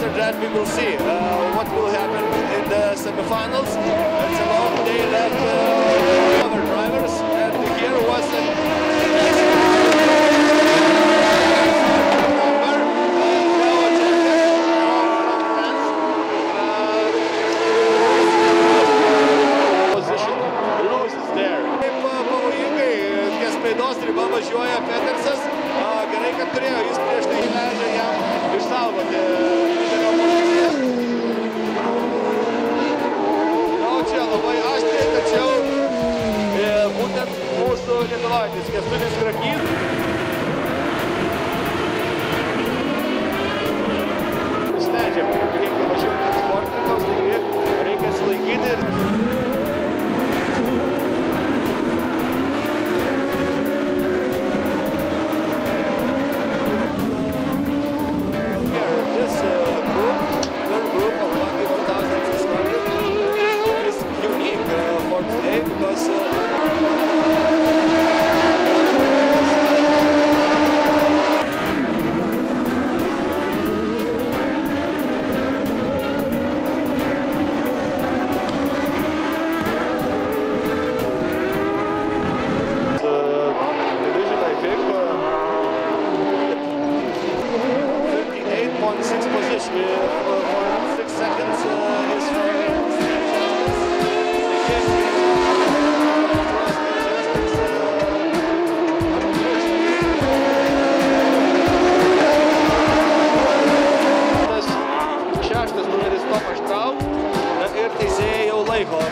after that we will see what will happen in the semi-finals. It's a long day left other drivers, and here was position loses there. Pavojingai ties klaidos riba važiuoja Petersas. Gerai, kad turėjo, jis prieš tai leidžia jam išsaugoti lyderio poziciją. Čia labai aštriai, tačiau būtent mūsų lietuvaitis Kęstutis Krakys. Išleidžia priekį važiuoti sportininkams, taigi reikia atsilaikyti.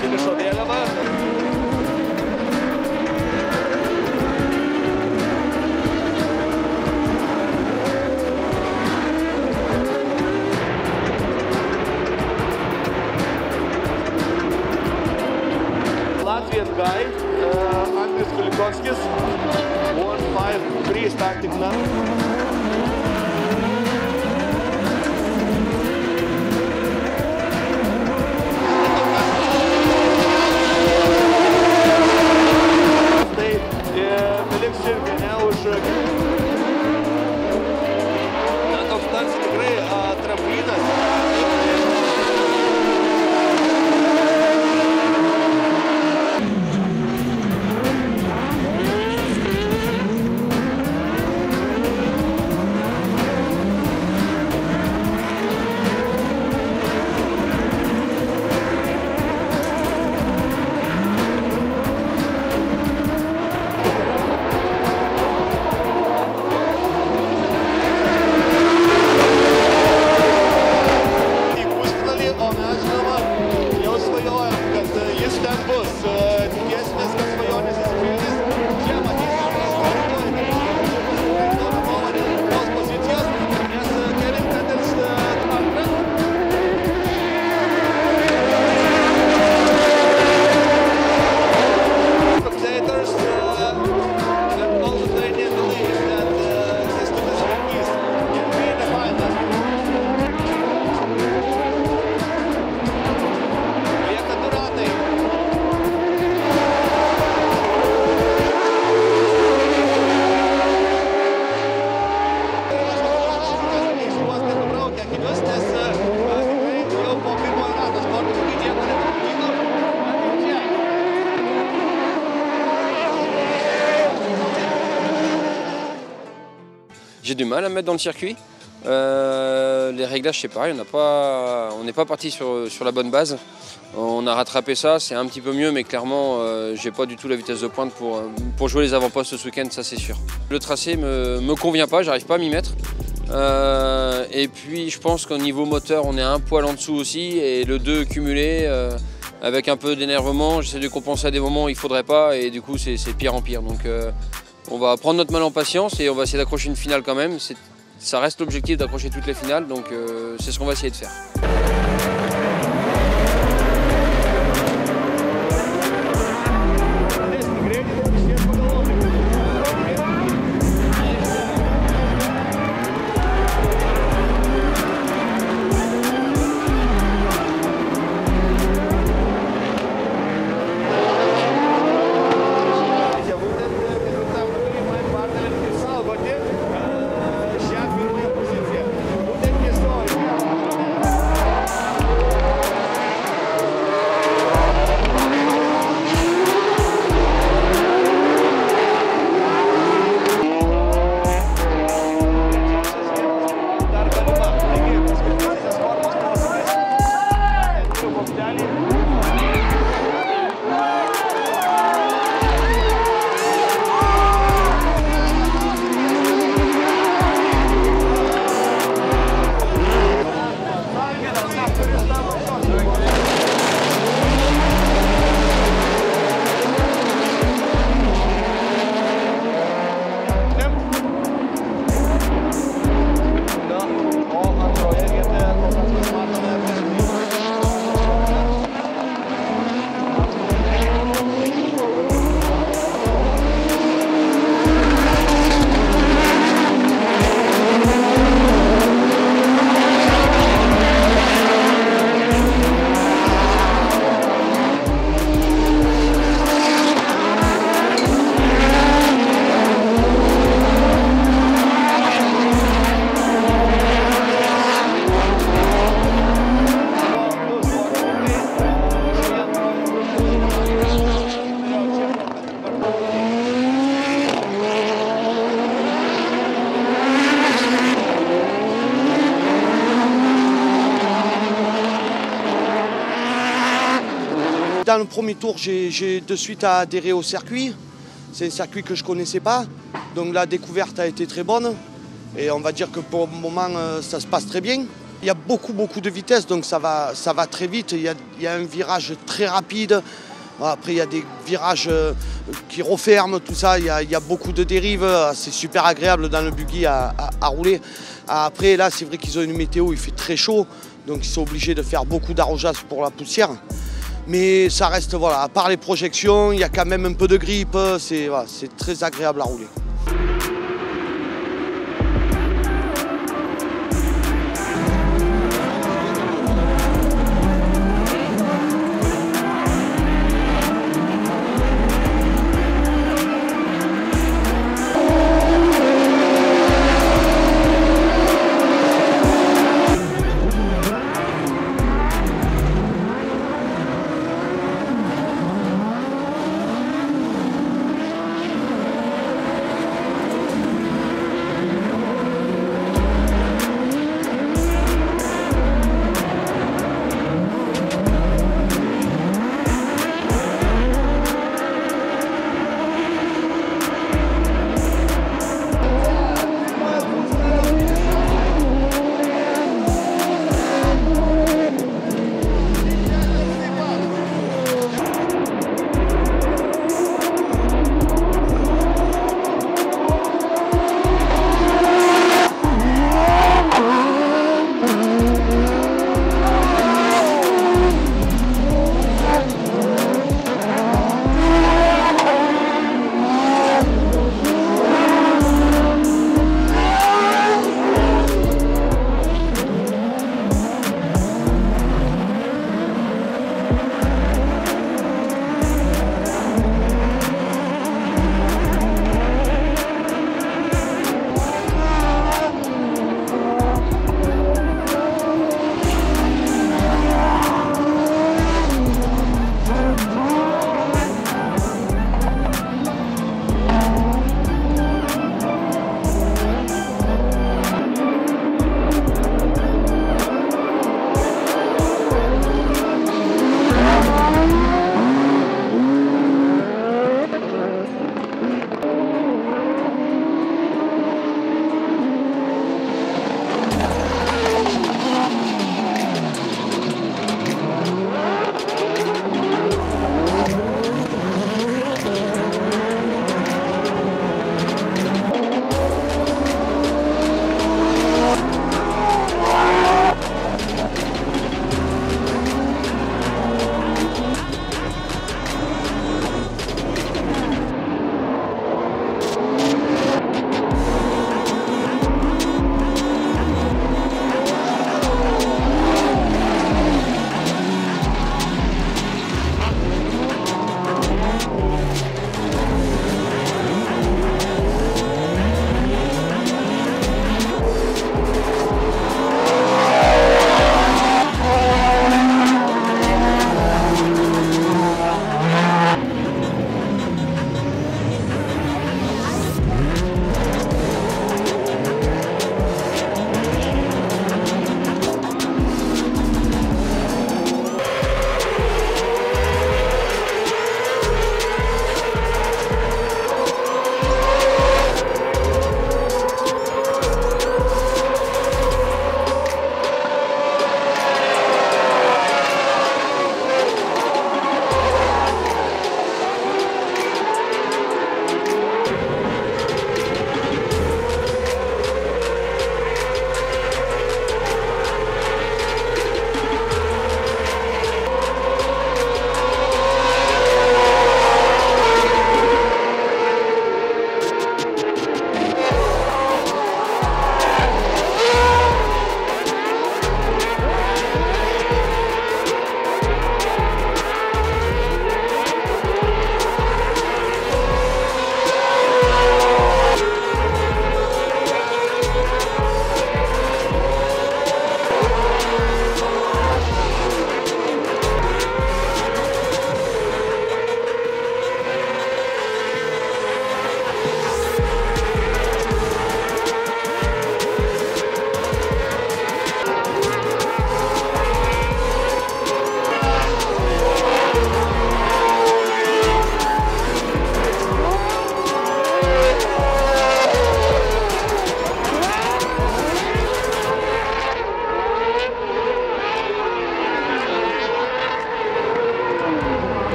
Finišo vėliava. Latvian guy, Andris Kulikovskis, 153 starting now. Toks tarsi tikrai tramplinas. J'ai du mal à me mettre dans le circuit. Les réglages, c'est pareil, on n'est pas parti sur la bonne base. On a rattrapé ça, c'est un petit peu mieux, mais clairement, j'ai pas du tout la vitesse de pointe pour jouer les avant-postes ce week-end, ça c'est sûr. Le tracé me convient pas, j'arrive pas à m'y mettre. Et puis je pense qu'au niveau moteur, on est un poil en dessous aussi, et le 2 cumulé, avec un peu d'énervement, j'essaie de compenser à des moments où il faudrait pas, et du coup c'est pire en pire. Donc on va prendre notre mal en patience et on va essayer d'accrocher une finale quand même. Ça reste l'objectif d'accrocher toutes les finales, donc c'est ce qu'on va essayer de faire. dans le premier tour, j'ai de suite adhéré au circuit. C'est un circuit que je ne connaissais pas. Donc la découverte a été très bonne. Et on va dire que pour le moment, ça se passe très bien. Il y a beaucoup de vitesse, donc ça va très vite. Il y a un virage très rapide. Après, il y a des virages qui referment, tout ça. Il y a beaucoup de dérives. C'est super agréable dans le buggy à rouler. Après, là, c'est vrai qu'ils ont une météo, il fait très chaud. Donc, ils sont obligés de faire beaucoup d'arrosage pour la poussière. Mais ça reste, voilà, à part les projections, il y a quand même un peu de grippe. C'est très agréable à rouler.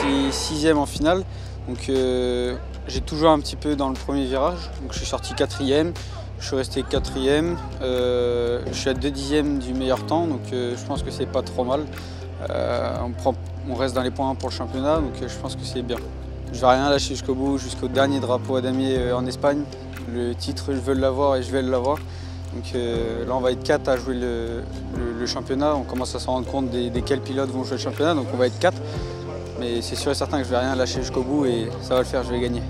suis 6e en finale. Donc j'ai toujours un petit peu dans le premier virage. Donc je suis sorti 4e, je suis resté 4e. Je suis à 2 dixièmes du meilleur temps, donc je pense que c'est pas trop mal. On reste dans les points pour le championnat, donc je pense que c'est bien. Je vais rien lâcher jusqu'au bout, jusqu'au dernier drapeau à damier en Espagne. Le titre, je veux l'avoir et je vais l'avoir. Donc là, on va être 4 à jouer le championnat. On commence à s'en rendre compte des quels pilotes vont jouer le championnat, donc on va être 4. Mais c'est sûr et certain que je vais rien lâcher jusqu'au bout et ça va le faire, je vais gagner.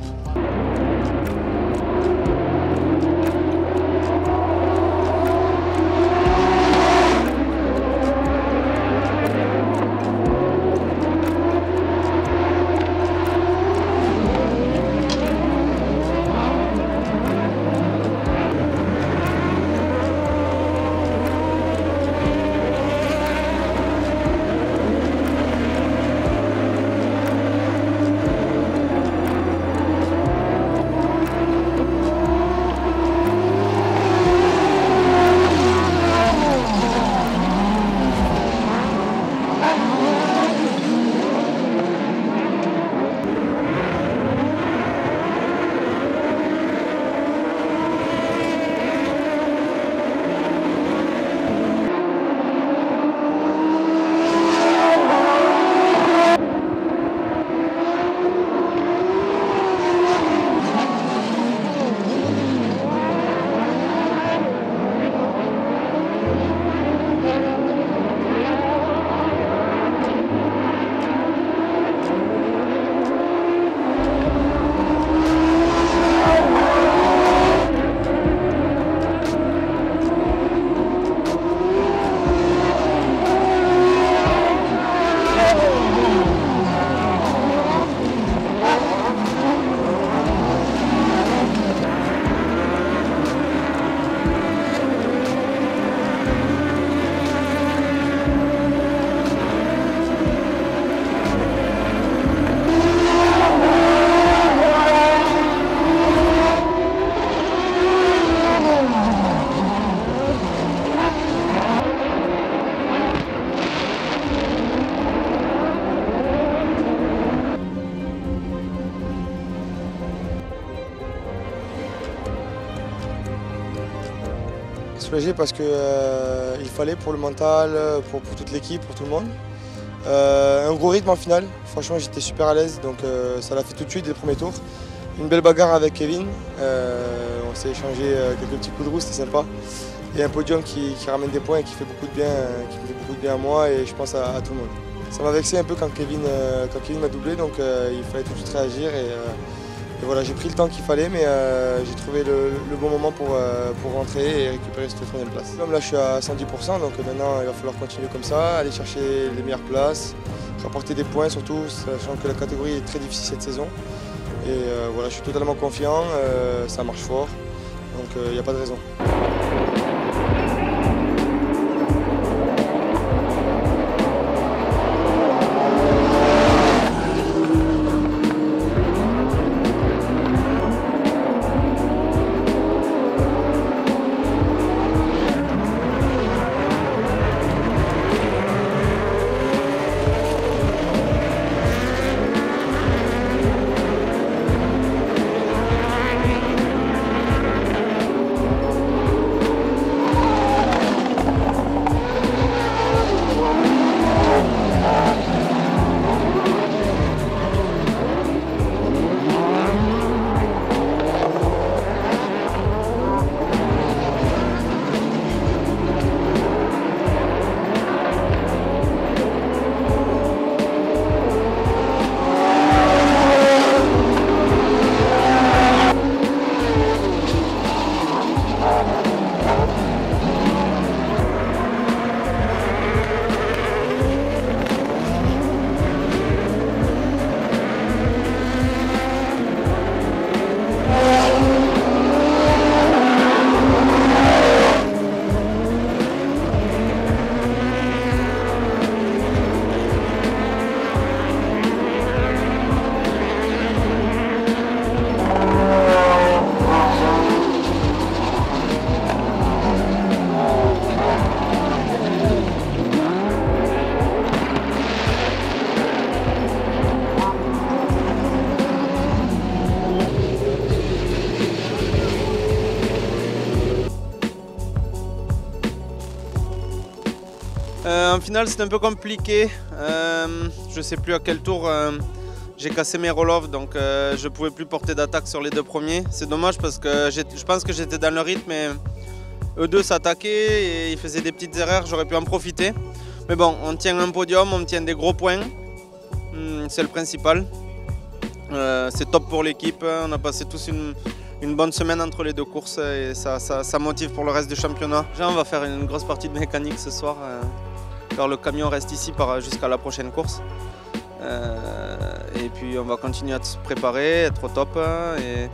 Soulagé parce qu'il fallait pour le mental, pour toute l'équipe, pour tout le monde. Un gros rythme en finale, franchement j'étais super à l'aise, donc ça l'a fait tout de suite dès le premier tour. Une belle bagarre avec Kevin, on s'est échangé quelques petits coups de roue, c'était sympa. Et un podium qui ramène des points et qui fait beaucoup de bien, qui me fait beaucoup de bien à moi et je pense à tout le monde. Ça m'a vexé un peu quand Kevin m'a doublé, donc il fallait tout de suite réagir. Et voilà, j'ai pris le temps qu'il fallait, mais j'ai trouvé le bon moment pour rentrer et récupérer cette troisième place. Comme là, je suis à 110%, donc maintenant, il va falloir continuer comme ça, aller chercher les meilleures places, rapporter des points surtout, sachant que la catégorie est très difficile cette saison. Et voilà, je suis totalement confiant, ça marche fort, donc il n'y a pas de raison. En finale, c'était un peu compliqué. Je ne sais plus à quel tour j'ai cassé mes roll-off, donc je ne pouvais plus porter d'attaque sur les 2 premiers. C'est dommage parce que je pense que j'étais dans le rythme et eux deux s'attaquaient et ils faisaient des petites erreurs, j'aurais pu en profiter. Mais bon, on tient un podium, on tient des gros points, c'est le principal. C'est top pour l'équipe, on a passé tous une bonne semaine entre les 2 courses et ça motive pour le reste du championnat. Déjà, on va faire une grosse partie de mécanique ce soir, car le camion reste ici jusqu'à la prochaine course. Et puis on va continuer à se préparer, être au top. Et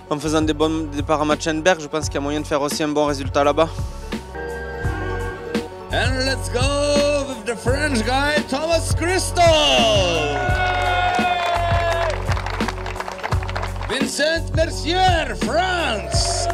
en faisant des bons départs à Matschenberg, je pense qu'il y a moyen de faire aussi un bon résultat là-bas. And let's go with the French guy, Thomas Christophe. Vincent Mercier, France.